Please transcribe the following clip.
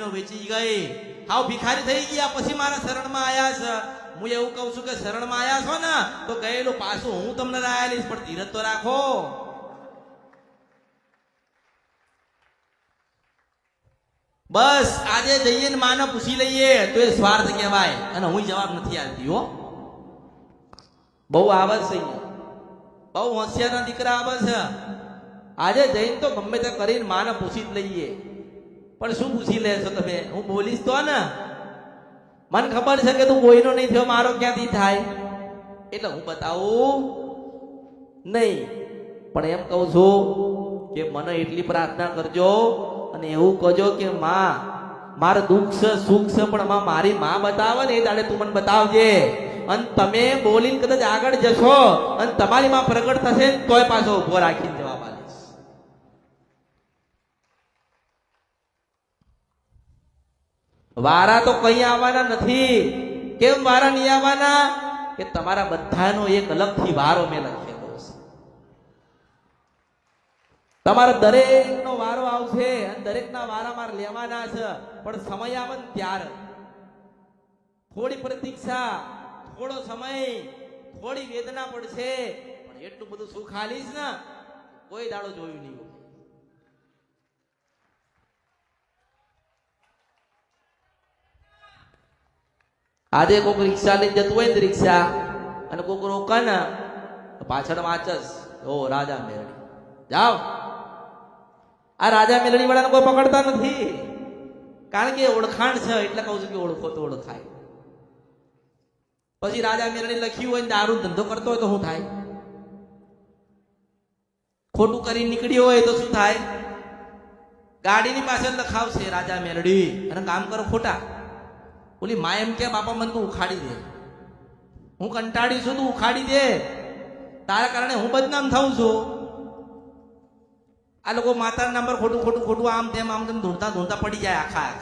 જમીનો વેચી ગઈ, હાવ ભિખારી થઈ ગયા, પછી મારા શરણમાં આયા છે. હું એવું કહું છું કે શરણમાં આયા છો ને તો ગયેલું પાછું હું તમને રાયા લઈશ, પણ ધીરજ તો રાખો. બસ આજે જઈએ ને માને પૂછી લઈએ તો એ સ્વાર્થ કહેવાય, અને હું જવાબ નથી આપતી હો. બહુ આવે છે અહીંયા, બહુ હોશિયારના દીકરા આવે છે. આજે જઈને તો ગમે તે કરીને માને પૂછી જ લઈએ, પણ શું પૂછી લેશો તમે? હું બોલીશ તો ને, મને ખબર છે કે તું કોઈનો નહીં થયો, મારો ક્યાંથી થાય, એટલે હું બતાવું નહીં. પણ એમ કહું છું કે મને એટલી પ્રાર્થના કરજો અને એવું કહેજો કે માં મારું દુઃખ છે સુખ છે, પણ માં મારી માં બતાવે ને એ દાડે તું મને બતાવજે. અને તમે બોલીને કદાચ આગળ જશો અને તમારી માં પ્રગટ થશે તોય પાછો ઉભો રાખીને જવાબ આપીશ. વારા તો કઈ આવવાના નથી. કેમ વારા નહીં આવવાના? કે તમારા બધાનો એક અલગથી વારો મેં લખેલો છે. તમારા દરેકનો વારો આવશે અને દરેકના વારા મારે લેવાના છે, પણ સમય આવે ને ત્યારે થોડી પ્રતીક્ષા, થોડો સમય, થોડી વેદના પડશે, પણ એટલું બધું સુખ આલીશ ને કોઈ દાડો જોયું નહીં. આજે કોઈક રિક્ષા લઈને જતું હોય ને રિક્ષા, અને કોઈક રોકા ને પાછળ વાંચસ ઓ રાજા મેરડી જાઓ. આ રાજા મેલડી વાળાને કોઈ પકડતા નથી, કારણ કે ઓળખાણ છે એટલે કહું છું કે ઓળખો તો ઓળખાય. પછી રાજા મેલડી લખ્યું હોય ને દારૂ ધંધો કરતો હોય તો શું થાય? ખોટું કરી નીકળ્યો હોય તો શું થાય? ગાડીની પાછળ લખાવશે રાજા મેલડી અને કામ કરો ખોટા. ઓલી મા એમ કે બાપા મને તું ઉખાડી દે, હું કંટાળી છું, તું ઉખાડી દે, તારા કારણે હું બદનામ થાઉં છું. આ લોકો માતાના નામ પર ખોટું આમ તેમ ધૂણતા પડી જાય આખા.